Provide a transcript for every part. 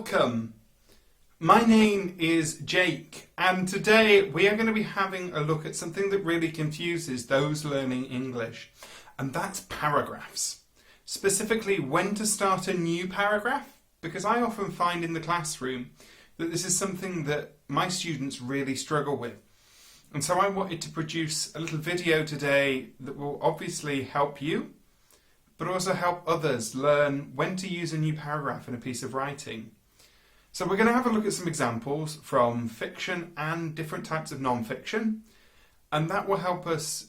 Welcome. My name is Jake, and today we are going to be having a look at something that really confuses those learning English, and that's paragraphs. Specifically, when to start a new paragraph, because I often find in the classroom that this is something that my students really struggle with. And so I wanted to produce a little video today that will obviously help you, but also help others learn when to use a new paragraph in a piece of writing. So we're going to have a look at some examples from fiction and different types of non-fiction, and that will help us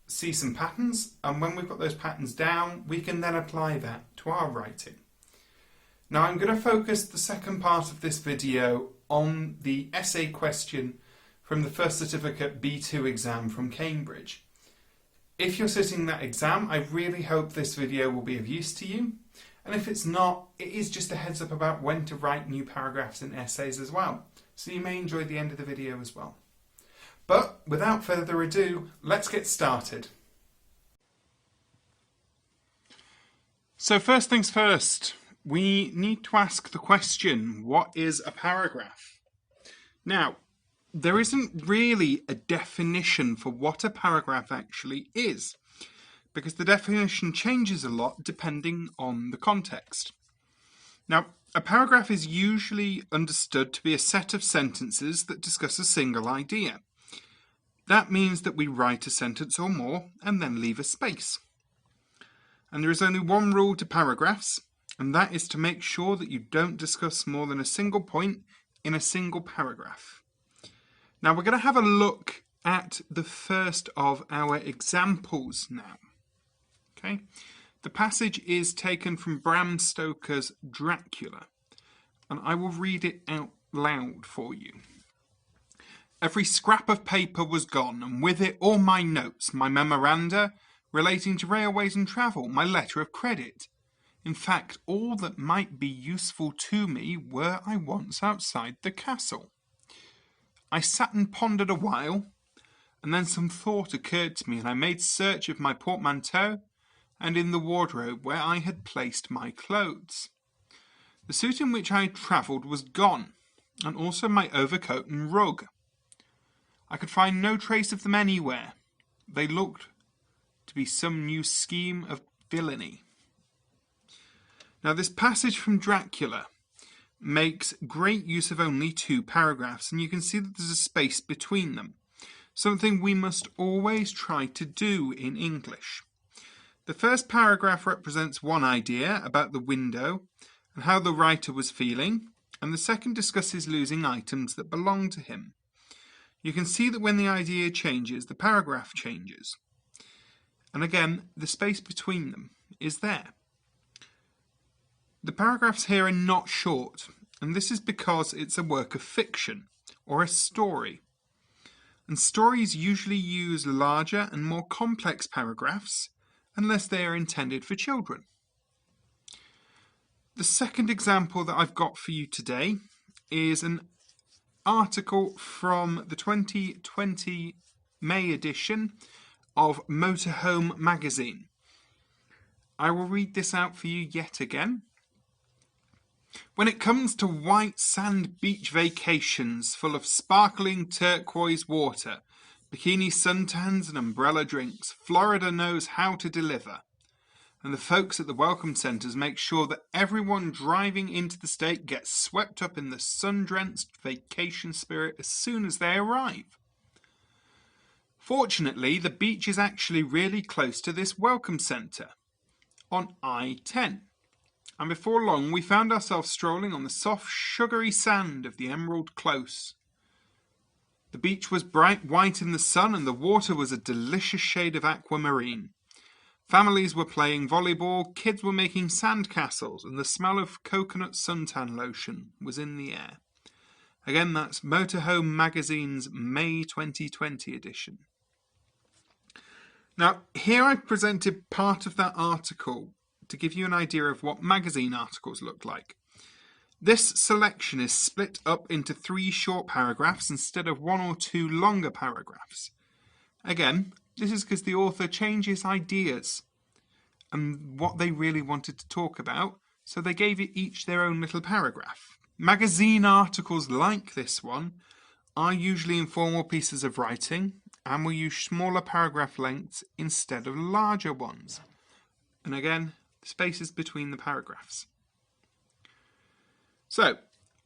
see some patterns, and when we've got those patterns down, we can then apply that to our writing. Now I'm going to focus the second part of this video on the essay question from the First Certificate B2 exam from Cambridge. If you're sitting that exam, I really hope this video will be of use to you. And if it's not, it is just a heads up about when to write new paragraphs and essays as well. So you may enjoy the end of the video as well. But without further ado, let's get started. So first things first, we need to ask the question, what is a paragraph? Now, there isn't really a definition for what a paragraph actually is, because the definition changes a lot depending on the context. Now, a paragraph is usually understood to be a set of sentences that discuss a single idea. That means that we write a sentence or more and then leave a space. And there is only one rule to paragraphs, and that is to make sure that you don't discuss more than a single point in a single paragraph. Now we're going to have a look at the first of our examples now. Okay, the passage is taken from Bram Stoker's Dracula, and I will read it out loud for you. Every scrap of paper was gone, and with it all my notes, my memoranda relating to railways and travel, my letter of credit. In fact, all that might be useful to me were I once outside the castle. I sat and pondered a while, and then some thought occurred to me, and I made search of my portmanteau and in the wardrobe where I had placed my clothes. The suit in which I had travelled was gone, and also my overcoat and rug. I could find no trace of them anywhere. They looked to be some new scheme of villainy. Now this passage from Dracula makes great use of only two paragraphs, and you can see that there's a space between them, something we must always try to do in English. The first paragraph represents one idea about the window and how the writer was feeling, and the second discusses losing items that belong to him. You can see that when the idea changes, the paragraph changes. And again, the space between them is there. The paragraphs here are not short, and this is because it's a work of fiction, or a story. And stories usually use larger and more complex paragraphs, unless they are intended for children. The second example that I've got for you today is an article from the 2020 May edition of Motorhome magazine. I will read this out for you yet again. When it comes to white sand beach vacations full of sparkling turquoise water, bikini suntans and umbrella drinks, Florida knows how to deliver. And the folks at the welcome centers make sure that everyone driving into the state gets swept up in the sun-drenched vacation spirit as soon as they arrive. Fortunately, the beach is actually really close to this welcome center, on I-10. And before long we found ourselves strolling on the soft, sugary sand of the Emerald Close. The beach was bright white in the sun, and the water was a delicious shade of aquamarine. Families were playing volleyball, kids were making sand castles, and the smell of coconut suntan lotion was in the air. Again, that's Motorhome Magazine's May 2020 edition. Now, here I've presented part of that article to give you an idea of what magazine articles look like. This selection is split up into 3 short paragraphs instead of 1 or 2 longer paragraphs. Again, this is because the author changes ideas and what they really wanted to talk about So they gave it each their own little paragraph. Magazine articles like this one are usually informal pieces of writing and will use smaller paragraph lengths instead of larger ones. And again, spaces between the paragraphs. So,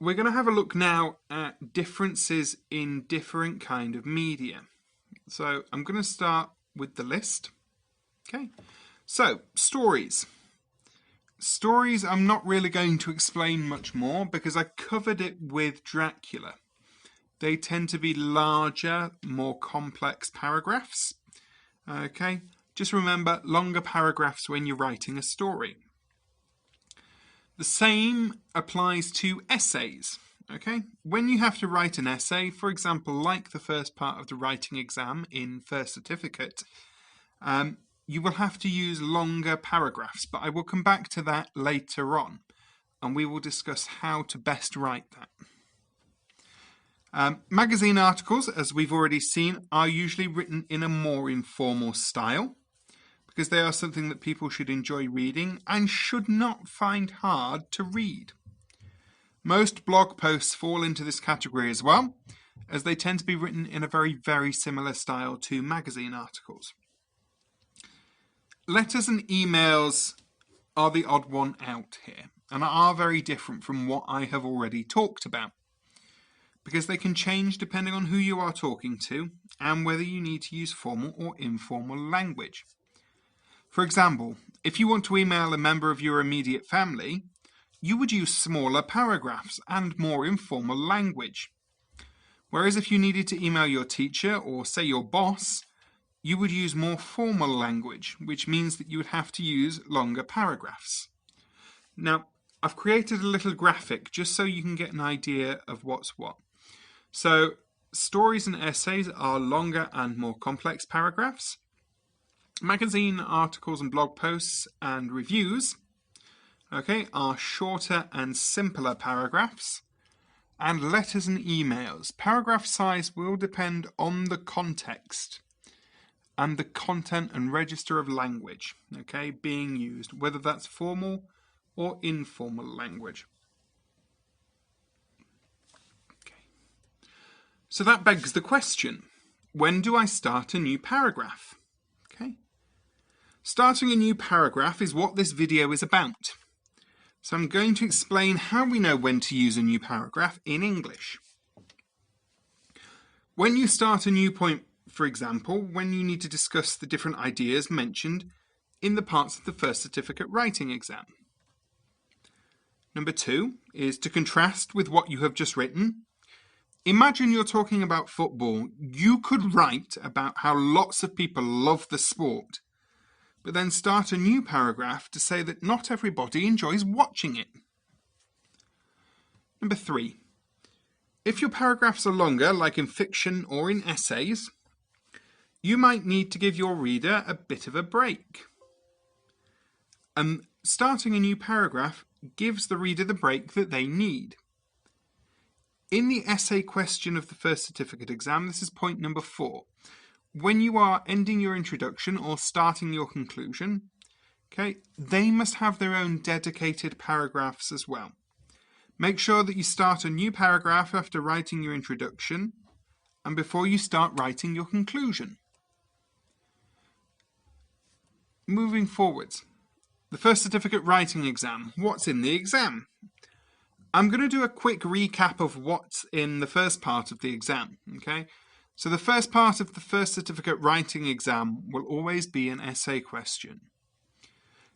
we're going to have a look now at differences in different kind of media. So, I'm going to start with the list. Okay, so stories. Stories I'm not really going to explain much more because I covered it with Dracula. They tend to be larger, more complex paragraphs. Okay, just remember longer paragraphs when you're writing a story. The same applies to essays. Okay, when you have to write an essay, for example, like the first part of the writing exam in First Certificate, you will have to use longer paragraphs, but I will come back to that later on, and we will discuss how to best write that. Magazine articles, as we've already seen, are usually written in a more informal style, because they are something that people should enjoy reading and should not find hard to read. Most blog posts fall into this category as well, as they tend to be written in a very, very similar style to magazine articles. Letters and emails are the odd one out here, and are very different from what I have already talked about, because they can change depending on who you are talking to and whether you need to use formal or informal language. For example, if you want to email a member of your immediate family, you would use smaller paragraphs and more informal language. Whereas if you needed to email your teacher or, say, your boss, you would use more formal language, which means that you would have to use longer paragraphs. Now, I've created a little graphic just so you can get an idea of what's what. So, stories and essays are longer and more complex paragraphs. Magazine articles and blog posts and reviews, okay, are shorter and simpler paragraphs. And letters and emails, paragraph size will depend on the context and the content and register of language, okay, being used, whether that's formal or informal language. Okay. So that begs the question, when do I start a new paragraph? Okay. Starting a new paragraph is what this video is about. So I'm going to explain how we know when to use a new paragraph in English. When you start a new point, for example, when you need to discuss the different ideas mentioned in the parts of the First Certificate writing exam. Number 2 is to contrast with what you have just written. Imagine you're talking about football. You could write about how lots of people love the sport, but then start a new paragraph to say that not everybody enjoys watching it. Number 3. If your paragraphs are longer, like in fiction or in essays, you might need to give your reader a bit of a break. Starting a new paragraph gives the reader the break that they need. In the essay question of the First Certificate exam, this is point number 4. When you are ending your introduction or starting your conclusion, okay, they must have their own dedicated paragraphs as well. Make sure that you start a new paragraph after writing your introduction and before you start writing your conclusion. Moving forwards, the First Certificate writing exam. What's in the exam? I'm going to do a quick recap of what's in the first part of the exam. Okay, so the first part of the First Certificate writing exam will always be an essay question.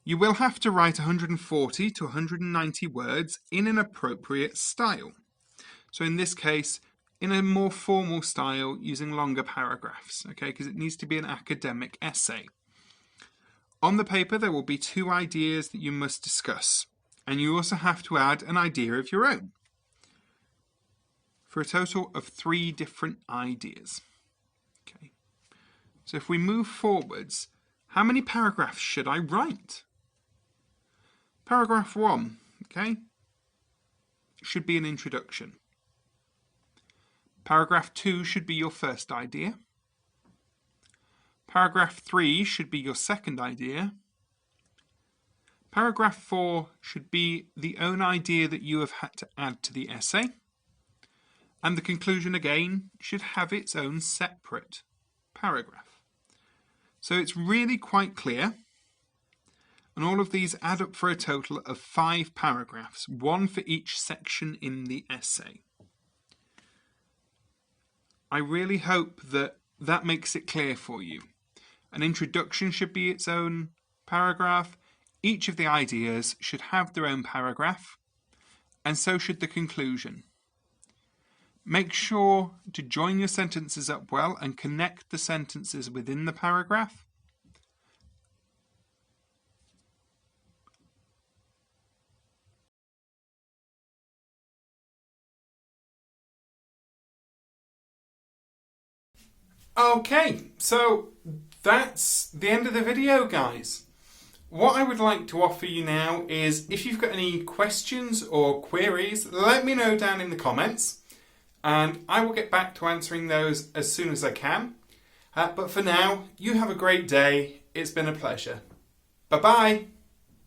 You will have to write 140 to 190 words in an appropriate style. So in this case, in a more formal style using longer paragraphs, okay, because it needs to be an academic essay. On the paper, there will be 2 ideas that you must discuss, and you also have to add an idea of your own, for a total of 3 different ideas. Okay. So if we move forwards, how many paragraphs should I write? Paragraph 1, okay, should be an introduction. Paragraph 2 should be your first idea. Paragraph 3 should be your second idea. Paragraph 4 should be the own idea that you have had to add to the essay. And the conclusion again should have its own separate paragraph. So it's really quite clear. And all of these add up for a total of 5 paragraphs, one for each section in the essay. I really hope that that makes it clear for you. An introduction should be its own paragraph. Each of the ideas should have their own paragraph, and so should the conclusion. Make sure to join your sentences up well and connect the sentences within the paragraph. Okay, so that's the end of the video, guys. What I would like to offer you now is, if you've got any questions or queries, let me know down in the comments, and I will get back to answering those as soon as I can. But for now, you have a great day. It's been a pleasure. Bye-bye.